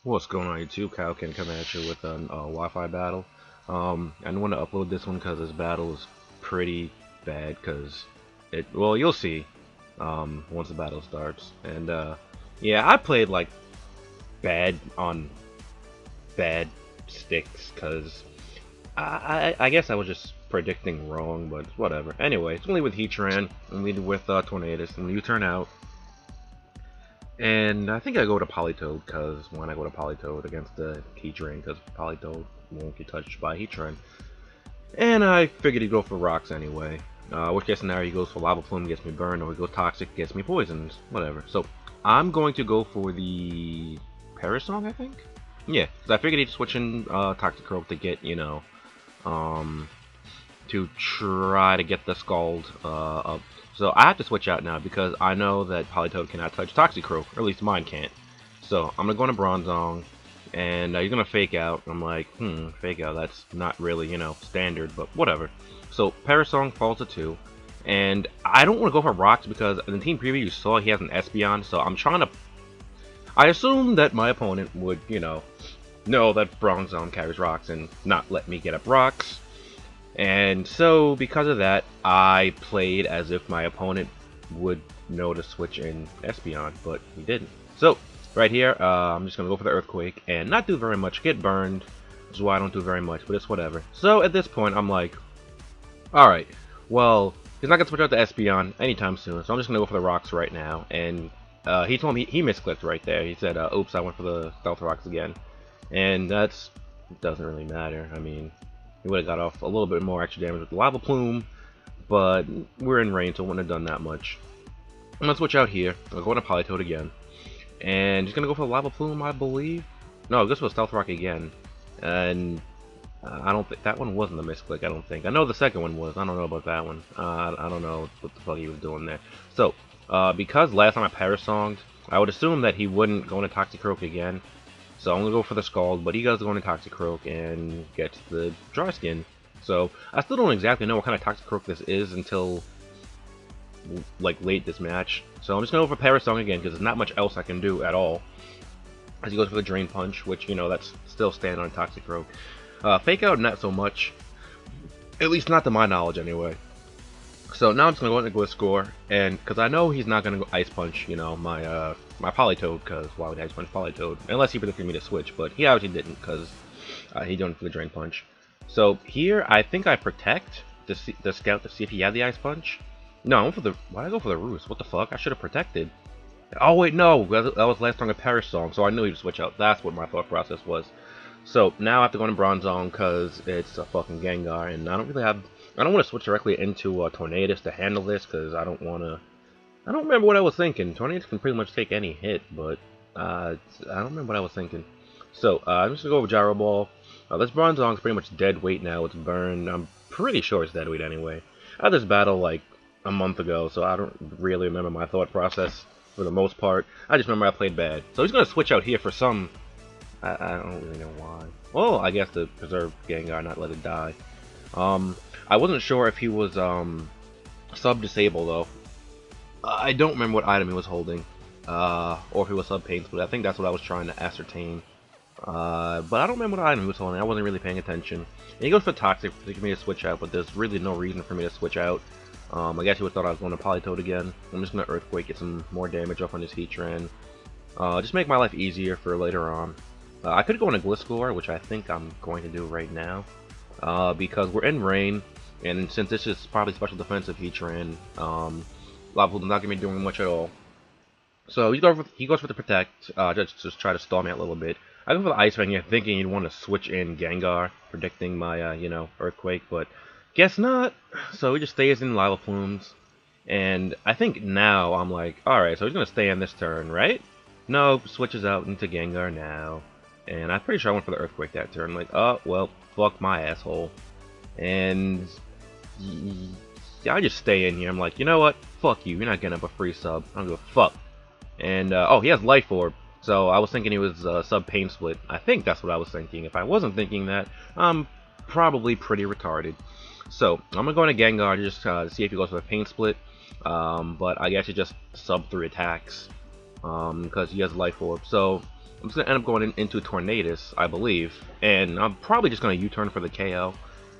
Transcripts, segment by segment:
What's going on YouTube? Kaioken coming at you with a Wi-Fi battle. I want to upload this one because this battle is pretty bad because well, you'll see once the battle starts. And yeah, I played like bad on bad sticks because I guess I was just predicting wrong, but whatever. Anyway, it's only with Heatran, only with Tornadus, and when you turn out. And I think I go to Politoed because when I go to Politoed against the Heatran, because Politoed won't get touched by Heatran. And I figured he'd go for rocks anyway. Worst case scenario, he goes for Lava Plume, gets me burned, or he goes Toxic, gets me poisoned, whatever. So I'm going to go for the Parasong, I think? Yeah, because I figured he'd switch in Toxicroak to get, to try to get the Scald up. So I have to switch out now because I know that Politoed cannot touch Toxicroak, or at least mine can't. So I'm gonna go into Bronzong, and he's gonna fake out. I'm like, fake out. That's not really, standard, but whatever. So Parasong falls to 2, and I don't want to go for rocks because in the team preview you saw he has an Espeon. So I'm trying to. I assume that my opponent would, know that Bronzong carries rocks and not let me get up rocks. And so, because of that, I played as if my opponent would know to switch in Espeon, but he didn't. So, right here, I'm just going to go for the Earthquake and not do very much. Get burned, which is why I don't do very much, but it's whatever. So, at this point, I'm like, alright, well, he's not going to switch out to Espeon anytime soon, so I'm just going to go for the rocks right now. And he told me he misclicked right there. He said, oops, I went for the Stealth Rocks again. And that doesn't really matter. I mean, he would have got off a little bit more extra damage with the Lava Plume, but we're in range, so I wouldn't have done that much. I'm going to switch out here. I'll go into Politoed again. And he's going to go for the Lava Plume, I believe. No, this was Stealth Rock again. And I don't think that one wasn't a misclick, I don't think. I know the second one was. I don't know about that one. I don't know what the fuck he was doing there. So, because last time I Parasonged, I would assume that he wouldn't go into Toxicroak again. So I'm going to go for the Scald, but he does go into Toxicroak and gets the Dry Skin. So I still don't exactly know what kind of Toxicroak this is until like late this match. So I'm just going to go for Parasong again because there's not much else I can do at all. As he goes for the Drain Punch, which, that's still standing on Toxicroak. Fake Out, not so much. At least not to my knowledge anyway. So now I'm just going to go into Gliscor, and because I know he's not going to go Ice Punch, my Politoed, because why would Ice Punch Politoed? Unless he predicted me to switch, but he obviously didn't, because he didn't for the Drain Punch. So here, I think I Protect the Scout to see if he had the Ice Punch. No, I went for the... Why did I go for the Roost? What the fuck? I should have Protected. Oh wait, no! That was last time a Parasong, so I knew he'd switch out. That's what my thought process was. So now I have to go into Bronzong, because it's a fucking Gengar, and I don't really have... I don't want to switch directly into Tornadus to handle this, because I don't want to... I don't remember what I was thinking. Tornadus can pretty much take any hit, but I don't remember what I was thinking. So, I'm just going to go with Gyro Ball. This Bronzong's pretty much dead weight now. It's burned. I'm pretty sure it's dead weight anyway. I had this battle like a month ago, so I don't really remember my thought process for the most part. I just remember I played bad. So he's going to switch out here for some... I don't really know why. Well, I guess to preserve Gengar, not let it die. I wasn't sure if he was sub-disable though. I don't remember what item he was holding, or if he was sub-pain split. I think that's what I was trying to ascertain. But I don't remember what item he was holding. I wasn't really paying attention. And he goes for Toxic to me to switch out, but there's really no reason for me to switch out. I guess he would thought I was going to Politoed again. I'm just going to Earthquake, get some more damage off on his Heatran. Just make my life easier for later on. I could go into Gliscor, which I think I'm going to do right now. Because we're in rain, and since this is probably special defensive Heatran, Lava Plume's not going to be doing much at all. So he goes for the Protect, just try to stall me out a little bit. I go for the Ice Fang here, thinking he'd want to switch in Gengar, predicting my, Earthquake, but guess not. So he just stays in Lava Plumes, and I think now I'm like, alright, so he's going to stay on this turn, right? No, switches out into Gengar now. And I'm pretty sure I went for the Earthquake that turn. I'm like, oh, well, fuck my asshole. And I just stay in here. I'm like, you know what? Fuck you. You're not getting up a free sub. I don't give a fuck. And, oh, he has Life Orb. So I was thinking he was sub Pain Split. I think that's what I was thinking. If I wasn't thinking that, I'm probably pretty retarded. So I'm going to go into Gengar just to see if he goes for a Pain Split. But I guess he just sub 3 attacks. Because he has Life Orb. So I'm just gonna end up going into Tornadus, I believe, and I'm probably just gonna U-turn for the KO,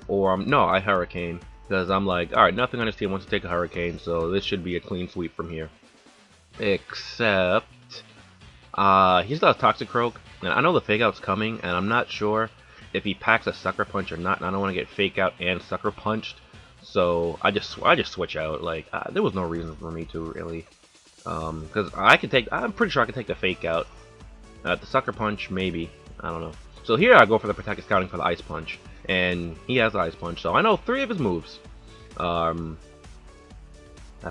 or no, I Hurricane, because I'm like, all right, nothing on this team wants to take a Hurricane, so this should be a clean sweep from here. Except, he still has Toxicroak, and I know the Fake Out's coming, and I'm not sure if he packs a Sucker Punch or not, and I don't want to get Fake Out and Sucker Punched, so I just switch out. Like, there was no reason for me to really, because I'm pretty sure I can take the Fake Out. The Sucker Punch, maybe, I don't know. So here I go for the Protected Scouting for the Ice Punch, and he has the Ice Punch, so I know 3 of his moves. I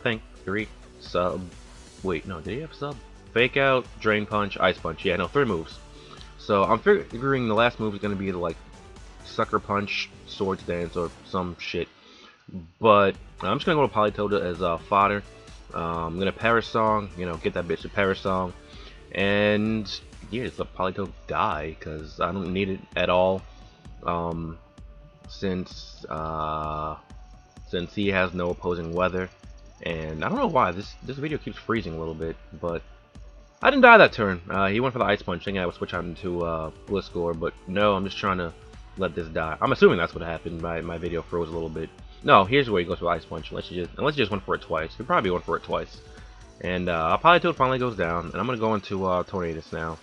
think 3 sub. Wait, no, did he have sub? Fake Out, Drain Punch, Ice Punch. Yeah, no, 3 moves. So I'm figuring the last move is going to be the, like, Sucker Punch, Swords Dance, or some shit. But I'm just going to go to Politoed as fodder. I'm going to Perish Song, you know, get that bitch to Perish Song. And yeah, just let Politoed die, because I don't need it at all. Since he has no opposing weather. And I don't know why, this video keeps freezing a little bit, but I didn't die that turn. He went for the Ice Punch, thinking I would switch out into Blitzcore, but no, I'm just trying to let this die. I'm assuming that's what happened. My video froze a little bit. No, here's where he goes for the Ice Punch, unless you just went for it twice. You probably went for it twice. And Politoed finally goes down, and I'm going to go into Tornadus now.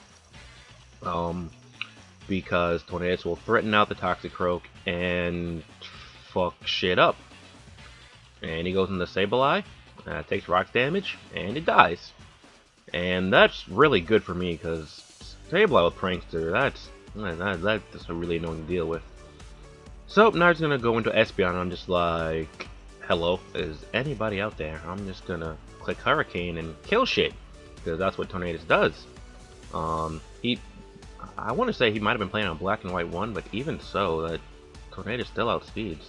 Because Tornadus will threaten out the Toxicroak and fuck shit up. And he goes into Sableye, takes rocks damage, and it dies. And that's really good for me, because Sableye with Prankster, that's really annoying to deal with. So now he's gonna go into Espeon, and I'm just like, hello, is anybody out there? I'm just gonna click Hurricane and kill shit, because that's what Tornadus does. I want to say he might have been playing on Black and White 1, but even so, that Tornadus still outspeeds.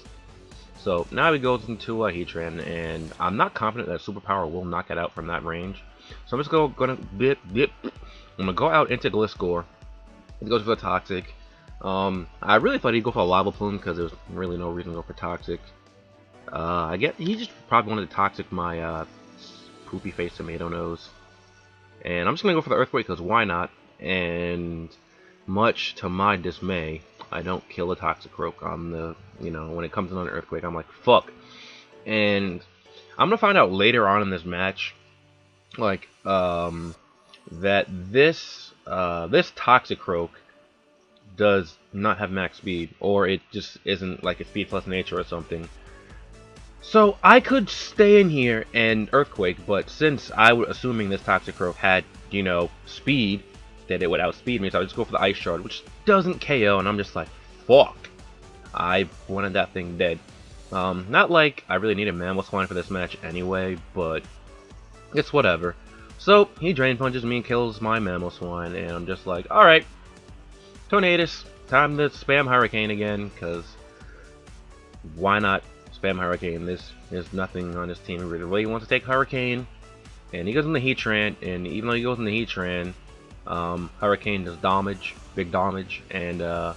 So now he goes into a Heatran, and I'm not confident that Superpower will knock it out from that range. So I'm just gonna go out into Gliscor. He goes for the Toxic. I really thought he'd go for a Lava Plume because there was really no reason to go for Toxic. I guess he just probably wanted to Toxic my poopy face tomato nose. And I'm just gonna go for the Earthquake because why not? And much to my dismay, I don't kill a Toxicroak on the, when it comes in on an Earthquake. I'm like, fuck. And I'm gonna find out later on in this match, like, that this Toxicroak does not have max speed, or it just isn't like a speed plus nature or something. So I could stay in here and Earthquake, but since I was assuming this Toxicroak had, speed, that it would outspeed me, so I just go for the Ice Shard, which doesn't KO, and I'm just like, fuck. I wanted that thing dead. Not like I really needed Mamoswine for this match anyway, but it's whatever. So he Drain Punches me and kills my Mamoswine, and I'm just like, alright, Tornadus, time to spam Hurricane again, because why not spam Hurricane? There's nothing on this team who really wants to take Hurricane, and he goes in the Heatran, and even though he goes in the Heatran, Hurricane does damage, big damage, and I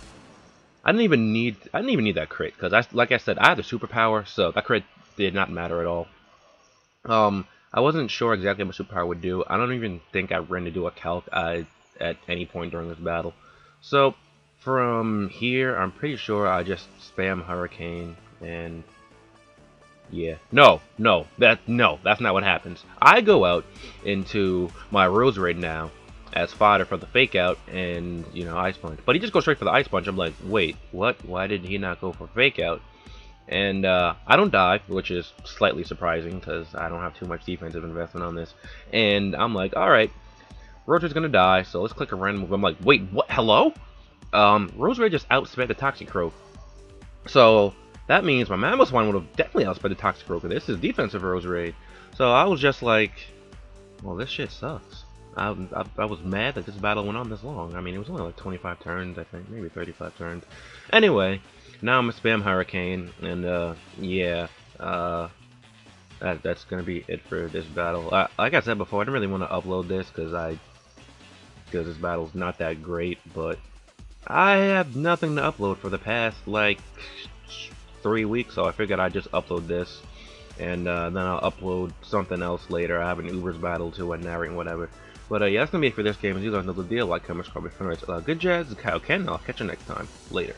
didn't even need that crit, because like I said, I had the superpower, so that crit did not matter at all. I wasn't sure exactly what my superpower would do. I don't even think I ran to do a calc at any point during this battle. So from here, I'm pretty sure I just spam Hurricane, and yeah, no, that's not what happens. I go out into my Roserade now as fodder for the Fake Out and Ice Punch, but he just goes straight for the Ice Punch. I'm like, wait, what? Why did he not go for Fake Out? And I don't die, which is slightly surprising because I don't have too much defensive investment on this. And I'm like, alright, Roserade's gonna die, so let's click a random move. I'm like, wait, what? Hello? Roserade just outsped the Toxicroak. So that means my Mamoswine would have definitely outsped the Toxicroak. This is defensive Roserade. So I was just like, well, this shit sucks. I was mad that this battle went on this long. I mean, it was only like 25 turns, I think, maybe 35 turns. Anyway, now I'm gonna spam Hurricane, and yeah, that's gonna be it for this battle. Like I said before, I didn't really want to upload this because this battle's not that great, but I have nothing to upload for the past like 3 weeks, so I figured I'd just upload this, and then I'll upload something else later. I have an Uber's battle too, and narrating whatever. But yeah, that's gonna be it for this game. As you guys know the deal. Like, comment, subscribe, friends. Good jazz, Kaioken. I'll catch you next time. Later.